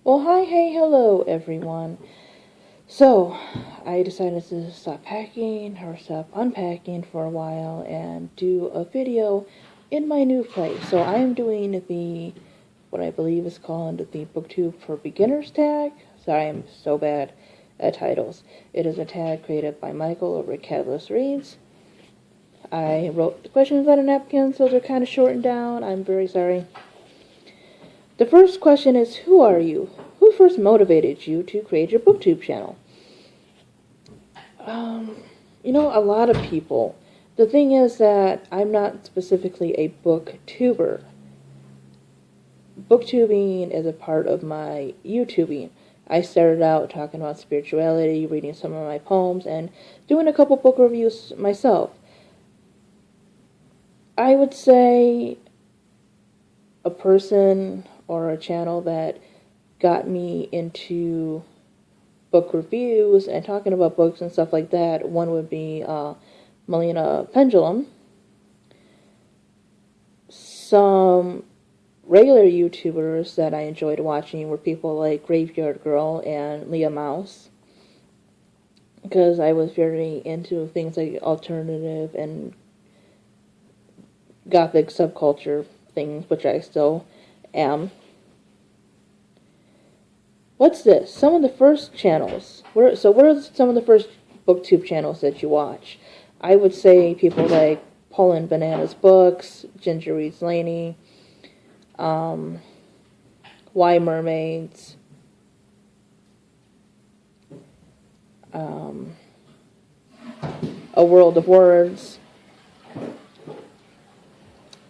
Well, hi, hey, hello, everyone. So, I decided to stop packing or stop unpacking for a while and do a video in my new place. So, I am doing what I believe is called the Booktube for Beginners tag. Sorry, I'm so bad at titles. It is a tag created by Michael over at Catalyst Reads. I wrote the questions on a napkin, so they're kind of shortened down. I'm very sorry. The first question is, who are you? Who first motivated you to create your Booktube channel? A lot of people. The thing is that I'm not specifically a booktuber. Booktubing is a part of my YouTubing. I started out talking about spirituality, reading some of my poems, and doing a couple book reviews myself. I would say a person or a channel that got me into book reviews and talking about books and stuff like that. One would be Melina Pendulum. Some regular YouTubers that I enjoyed watching were people like Graveyard Girl and Leah Mouse, because I was very into things like alternative and gothic subculture things, which I still am. What's this? Some of the first channels. What are some of the first booktube channels that you watch? I would say people like Poland Bananas Books, Ginger Reads Laney, Why Mermaids, A World of Words,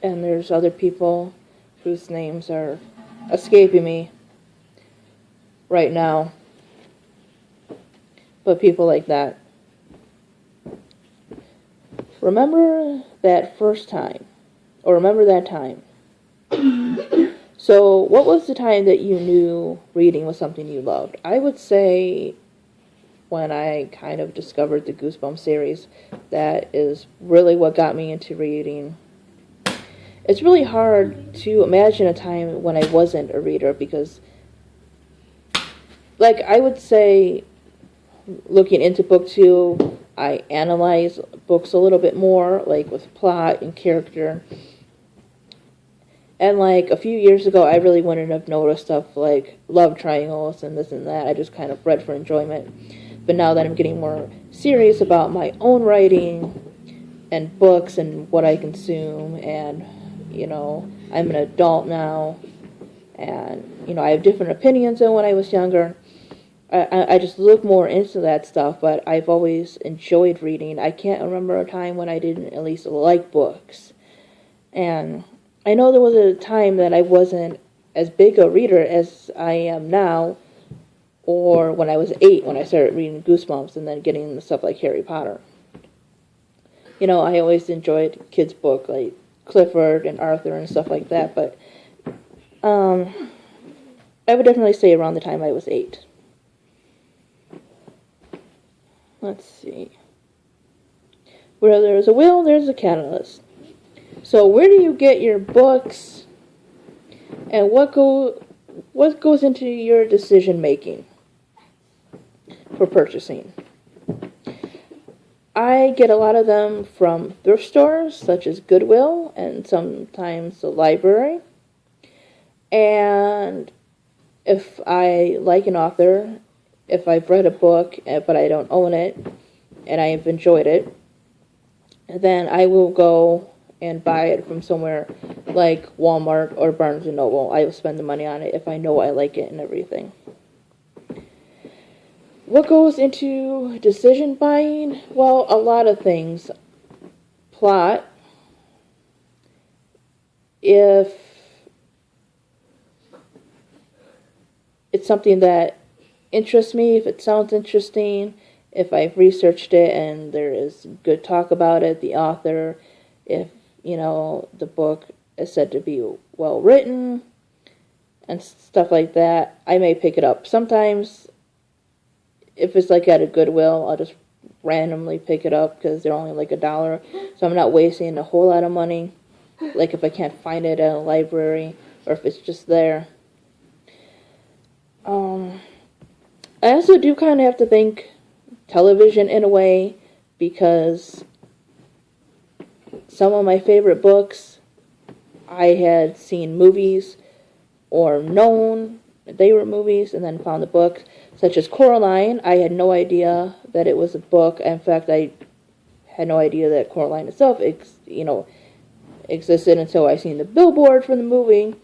and there's other people whose names are escaping me right now, but people like that. Remember that first time, or remember that time. So, what was the time that you knew reading was something you loved? I would say when I kind of discovered the Goosebumps series. That is really what got me into reading. It's really hard to imagine a time when I wasn't a reader, because I would say, looking into BookTube, I analyze books a little bit more, with plot and character. And a few years ago, I really wouldn't have noticed stuff like love triangles and this and that. I just kind of read for enjoyment. But now that I'm getting more serious about my own writing and books and what I consume, and, I'm an adult now, and, I have different opinions than when I was younger. I just look more into that stuff, but I've always enjoyed reading. I can't remember a time when I didn't at least like books. And I know there was a time that I wasn't as big a reader as I am now, or when I was 8, when I started reading Goosebumps and then getting the stuff like Harry Potter. I always enjoyed kids' books like Clifford and Arthur and stuff like that, but I would definitely say around the time I was 8. Let's see. Where there's a will, there's a catalyst. So where do you get your books, and what goes into your decision making for purchasing? I get a lot of them from thrift stores such as Goodwill and sometimes the library. And if I like an author, if I've read a book but I don't own it and I've enjoyed it, then I will go and buy it from somewhere like Walmart or Barnes & Noble. I will spend the money on it if I know I like it and everything. What goes into decision buying? Well, a lot of things. Plot. If it's something that interests me, if it sounds interesting, if I've researched it and there is good talk about it, the author, if, the book is said to be well written and stuff like that, I may pick it up. Sometimes, if it's at a Goodwill, I'll just randomly pick it up because they're only $1, so I'm not wasting a whole lot of money, if I can't find it at a library or if it's just there. I also do kind of have to think television in a way, because some of my favorite books I had seen movies or known they were movies and then found the book, such as Coraline. I had no idea that it was a book. In fact, I had no idea that Coraline itself existed until I seen the billboard for the movie,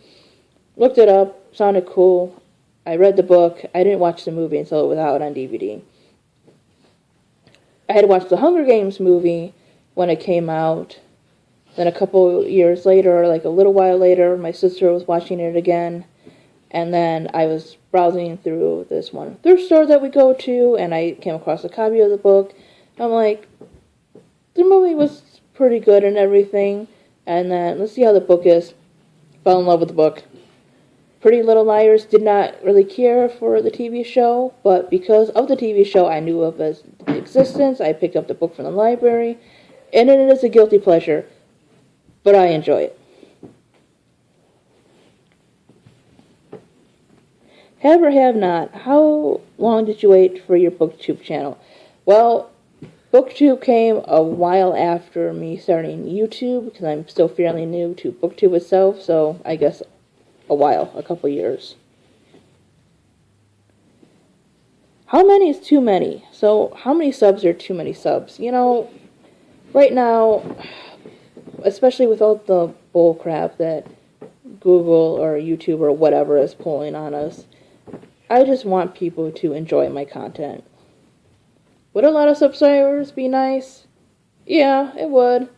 looked it up, sounded cool. I read the book. I didn't watch the movie until it was out on DVD. I had watched the Hunger Games movie when it came out. Then a couple years later, like a little while later, my sister was watching it again. And then I was browsing through this one thrift store that we go to, and I came across a copy of the book. I'm like, the movie was pretty good and everything. And then, let's see how the book is. Fell in love with the book. Pretty Little Liars did not really care for the TV show, but because of the TV show, I knew of its existence. I picked up the book from the library, and it is a guilty pleasure, but I enjoy it. Have or have not, how long did you wait for your Booktube channel? Well, Booktube came a while after me starting YouTube, because I'm still fairly new to Booktube itself, so I guess a while, a couple years. How many is too many? So, how many subs are too many subs? You know, right now, especially with all the bull crap that Google or YouTube or whatever is pulling on us, I just want people to enjoy my content. Would a lot of subscribers be nice? Yeah, it would.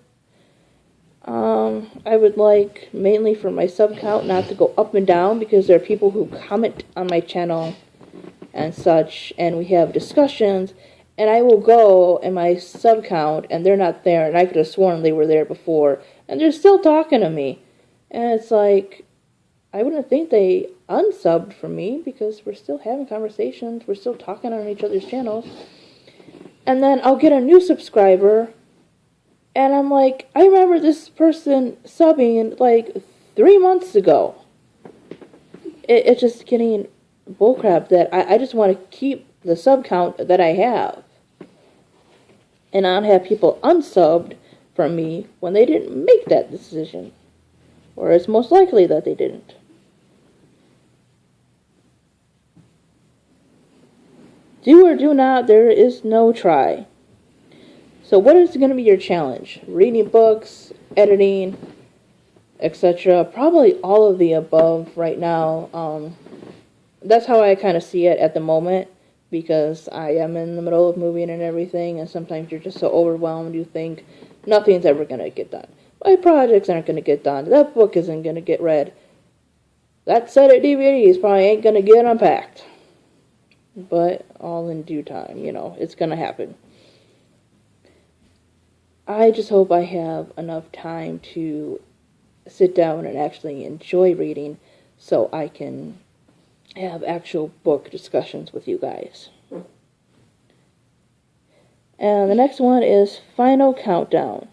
I would like, mainly for my sub count, not to go up and down, because there are people who comment on my channel and such, and we have discussions, and I will go in my sub count, and they're not there, and I could have sworn they were there before, and they're still talking to me. And it's like, I wouldn't think they unsubbed from me, because we're still having conversations, we're still talking on each other's channels. And then I'll get a new subscriber, and I'm like, I remember this person subbing like 3 months ago. It's just getting bullcrap that I just want to keep the sub count that I have. And not have people unsubbed from me when they didn't make that decision. Or it's most likely that they didn't. Do or do not, there is no try. So what is going to be your challenge? Reading books, editing, etc. Probably all of the above right now. That's how I kind of see it at the moment, because I am in the middle of moving and everything, and sometimes you're just so overwhelmed you think nothing's ever going to get done. My projects aren't going to get done. That book isn't going to get read. That set of DVDs probably ain't going to get unpacked. But all in due time, you know, it's going to happen. I just hope I have enough time to sit down and actually enjoy reading so I can have actual book discussions with you guys. And the next one is Final Countdown.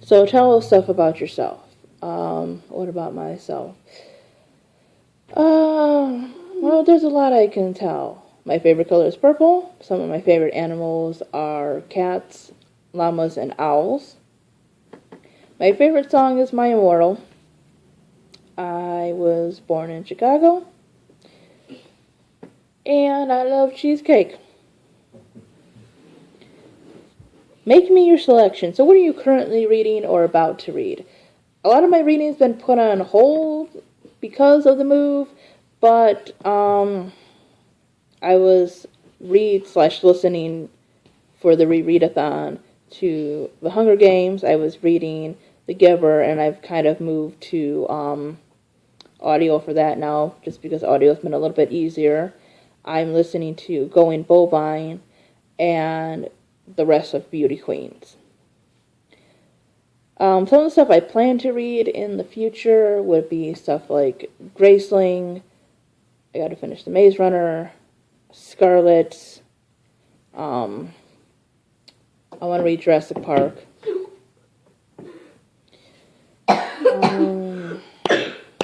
So tell us stuff about yourself. What about myself? Well, there's a lot I can tell. My favorite color is purple. Some of my favorite animals are cats, llamas, and owls. My favorite song is My Immortal. I was born in Chicago. And I love cheesecake. Make me your selection. So what are you currently reading or about to read? A lot of my reading's been put on hold because of the move, but I was read/listening for the rereadathon to The Hunger Games. I was reading The Giver, and I've kind of moved to audio for that now, just because audio's been a little bit easier. I'm listening to Going Bovine and the rest of Beauty Queens. Some of the stuff I plan to read in the future would be stuff like Graceling. I gotta finish The Maze Runner, Scarlet. I want to read Jurassic Park.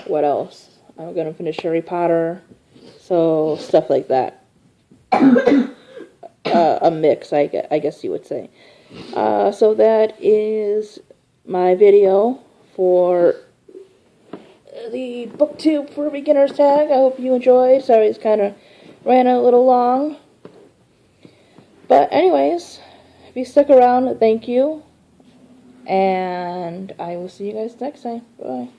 What else? I'm gonna finish Harry Potter, so stuff like that. A mix, I guess you would say. So that is my video for the Booktube for Beginners tag. I hope you enjoyed. Sorry it's kind of ran a little long. But anyways, if you stuck around, thank you. And I will see you guys next time. Bye.